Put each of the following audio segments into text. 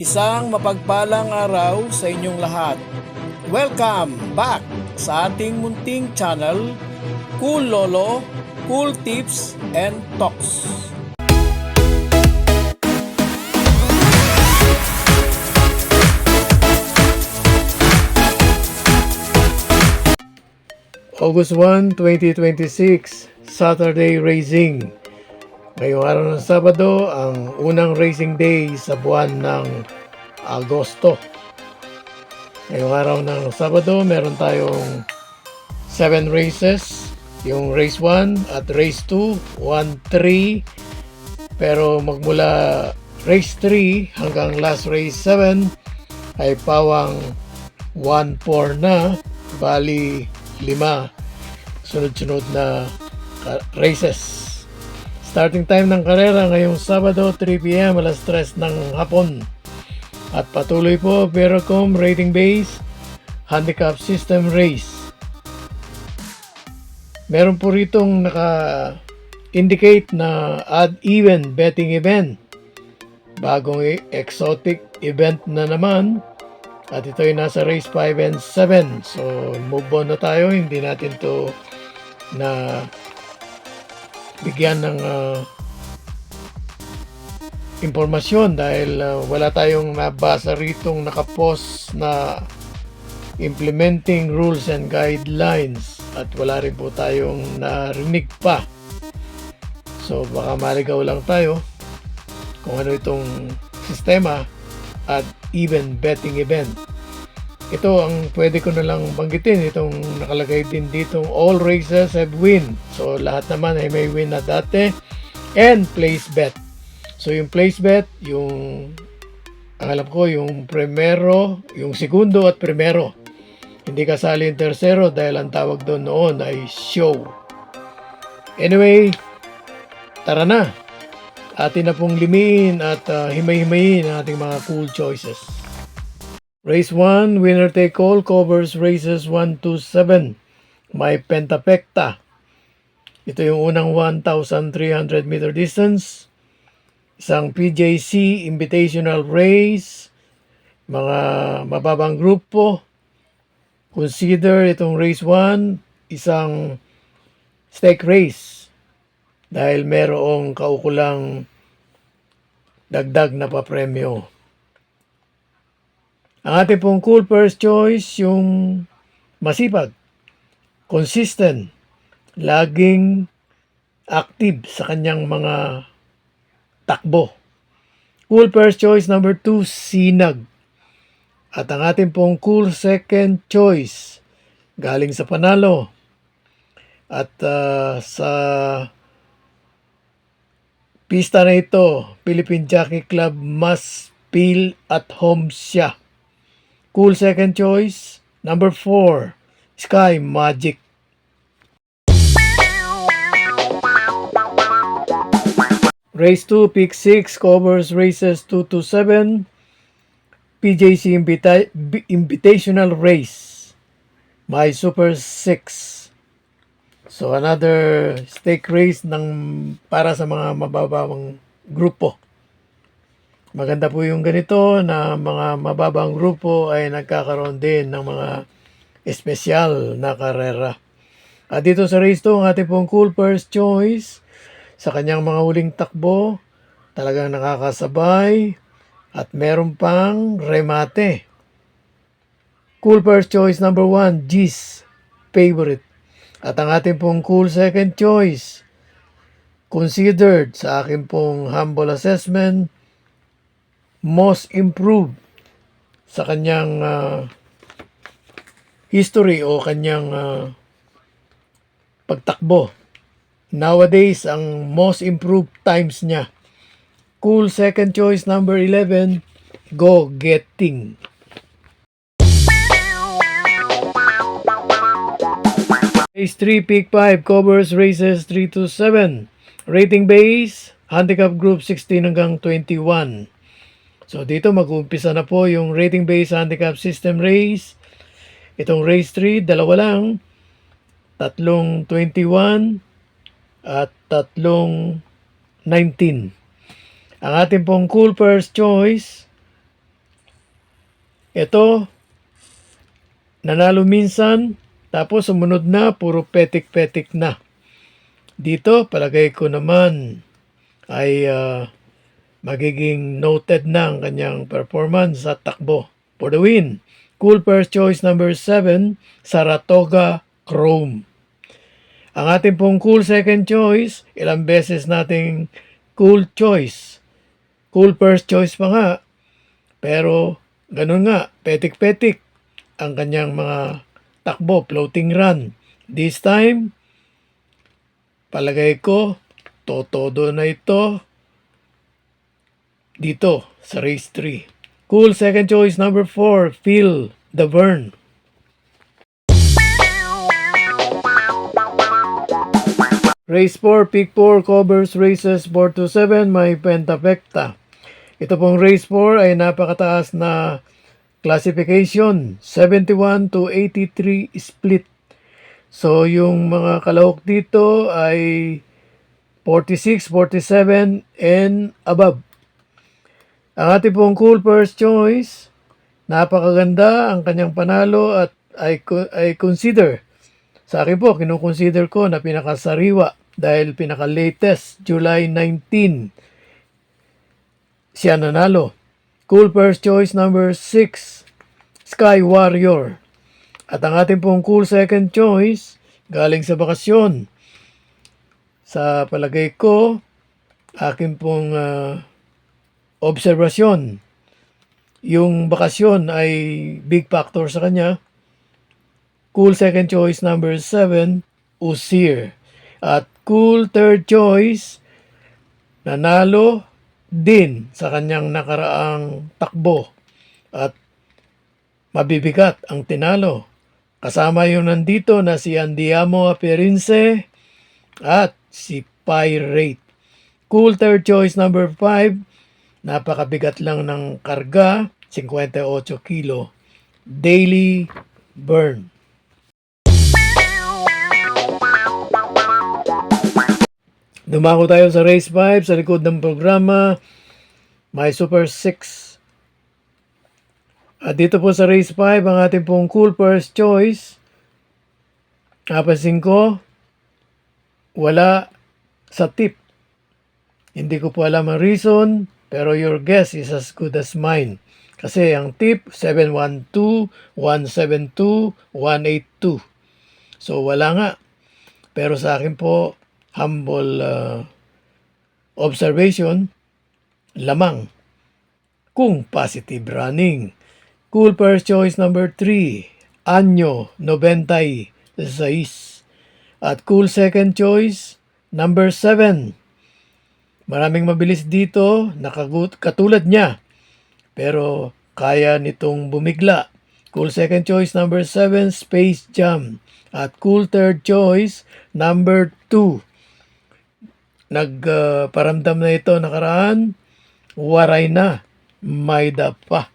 Isang mapagpalang araw sa inyong lahat. Welcome back sa ating munting channel, Cool Lolo, Cool Tips and Talks. August 1, 2026, Saturday Racing. Ngayong araw ng Sabado, ang unang racing day sa buwan ng Agosto. Ngayong araw ng Sabado, meron tayong 7 races. Yung race 1 at race 2, 1-3. Pero magmula race 3 hanggang last race 7 ay pawang 1-4 na. Bali, 5 sunod-sunod na races. Starting time ng karera ngayong Sabado, 3 p.m. alas 3 ng hapon. At patuloy po, Veracom Rating Base Handicap System Race. Meron po ritong naka-indicate na odd-even betting event. Bagong exotic event na naman. At ito ay nasa race 5 and 7. So, move on na tayo. Hindi natin to na bigyan ng impormasyon dahil wala tayong nabasa ritong nakapost na implementing rules and guidelines at wala rin po tayong narinig pa. So baka maligaw lang tayo kung ano itong sistema at even betting event. Ito ang pwede ko na lang banggitin. Itong nakalagay din dito, all races have win. So lahat naman ay may win na dati. And place bet. So yung place bet, yung ang alam ko, yung primero, yung segundo at primero. Hindi kasali yung tersero dahil ang tawag doon noon ay show. Anyway, tara na. Atin na pong limin at himay-himayin ang ating mga cool choices. Race 1, winner take all, covers races 1 to 7. May pentapekta. Ito yung unang 1,300 meter distance. Isang PJC Invitational Race. Mga mababang grupo. Consider itong race 1 isang stake race. Dahil merong kaukulang dagdag na papremyo. Ang ating pong cool first choice, yung masipag, consistent, laging active sa kanyang mga takbo. Cool first choice number 2, Sinag. At ang ating pong cool second choice, galing sa Panalo. At sa pista na ito, Philippine Jockey Club must feel at home siya. Cool second choice, number 4, Sky Magic. Race 2, Pick 6, covers races 2 to 7, PJC Invitational Race. May Super 6. So another stake race para sa mga mababang grupo. Maganda po yung ganito na mga mababang grupo ay nagkakaroon din ng mga espesyal na karera. At dito sa race 2, ang ating pong cool first choice sa kanyang mga huling takbo, talagang nakakasabay at meron pang remate. Cool first choice number 1, G's Favorite. At ang ating pong cool second choice, considered sa aking pong humble assessment, most improved sa kanyang history o kanyang pagtakbo. Nowadays, ang most improved times niya. Cool second choice number 11, Go Getting. Race 3, Pick 5, covers races 3 to 7. Rating base, handicap group 16 hanggang 21. So dito mag-uumpisa na po yung rating base handicap system race. Itong race 3, dalawa lang. Tatlong 21 at tatlong 19. Ang ating pong cool first choice, Ito, nanalo minsan, tapos sumunod na, puro petik-petik na. Dito, palagay ko naman ay magiging noted na ang kanyang performance sa takbo. For the win, cool first choice number 7, Saratoga Chrome. Ang ating pong cool second choice, ilang beses nating cool choice. Cool first choice pa nga, pero ganun nga, petik-petik ang kanyang mga takbo, floating run. This time, palagay ko, totodo na ito dito sa race 3. Cool second choice number 4, Feel the Burn. Race 4, Pick 4, covers races 4 to 7, may pentapekta. Ito pong race 4 ay napakataas na classification, 71 to 83 split. So yung mga kalahok dito ay 46, 47 and above. Ang ating pong cool first choice, napakaganda ang kanyang panalo at I consider, sa akin po, kinukonsider ko na pinakasariwa dahil pinaka-latest, July 19, siya nanalo. Cool first choice number 6, Sky Warrior. At ang ating pong cool second choice, galing sa bakasyon. Sa palagay ko, akin pong obserbasyon, yung bakasyon ay big factor sa kanya. Cool second choice number 7, Usir. At cool third choice, nanalo din sa kanyang nakaraang takbo. At mabibigat ang tinalo. Kasama yung nandito na si Andiamo Aperinse at si Pirate. Cool third choice number 5, napakabigat lang ng karga, 58 kilo. Daily burn. Dumako tayo sa race 5 sa likod ng programa. May Super 6. At dito po sa race 5, ang ating pong cool first choice, napansin ko, wala sa tip. Hindi ko po alam ang reason, pero your guess is as good as mine. Kasi ang tip, 712, 172, 182. So wala nga. Pero sa akin po, humble observation, lamang kung positive running. Cool first choice number 3, Anyo 96. At cool second choice number 7. Maraming mabilis dito, katulad niya. Pero kaya nitong bumigla. Cool second choice number 7, Space Jam. At cool third choice number 2. Nagparamdam na ito nakaraan, waray na, may pa.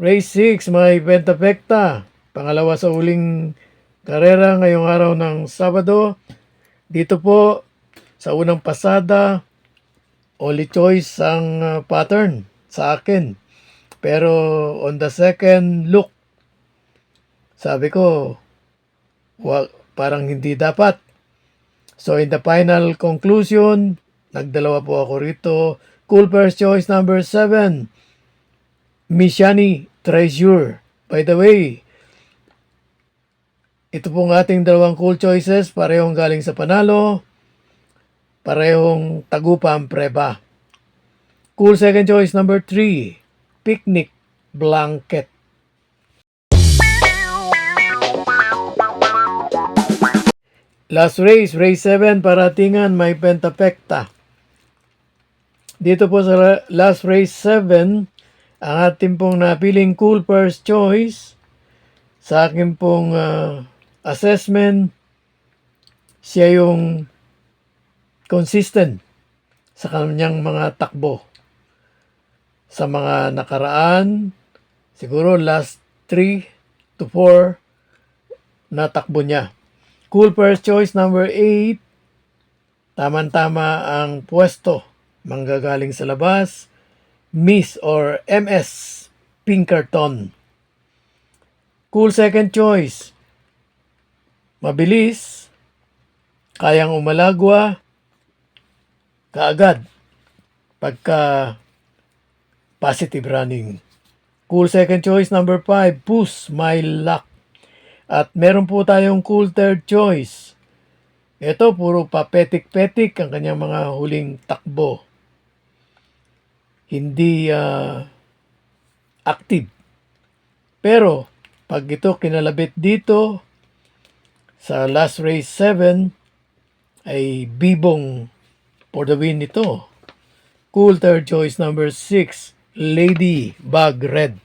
Race 6, may pentapekta. Pangalawa sa uling karera ngayong araw ng Sabado. Dito po, sa unang pasada, only choice ang pattern sa akin. Pero on the second look, sabi ko, parang hindi dapat. So in the final conclusion, nagdalawa po ako rito. Cool first choice number 7, Mishani Treasure. By the way, ito pong ating dalawang cool choices, parehong galing sa panalo, parehong tagupa ang preba. Cool second choice number 3, Picnic Blanket. Last race, race 7, paratingan, may pentapekta. Dito po sa last race 7, ang ating pong napiling cool first choice, sa akin pong assessment, siya yung consistent sa kanyang mga takbo. Sa mga nakaraan, siguro last 3 to 4 na takbo niya. Cool first choice number 8, tamang-tama ang pwesto manggagaling sa labas, Miss or MS Pinkerton. Cool second choice. Mabilis, kayang umalagwa kaagad pagka positive running. Cool second choice number 5, Puss My Luck. At meron po tayong cool third choice. Ito, puro papetik-petik ang kanyang mga huling takbo. Hindi active. Pero, pag ito kinalabit dito, sa last race 7, ay bibong for the win ito. Cool third choice number 6, Lady Bug Red.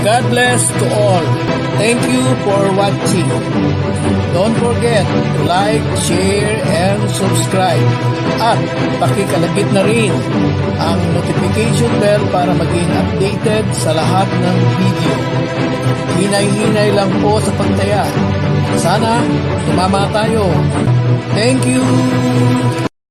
God bless to all. Thank you for watching. Don't forget to like, share, and subscribe. At pakikalagit na rin ang notification bell para maging updated sa lahat ng video. Hinay-hinay lang po sa pagtaya. Sana tumama tayo. Thank you!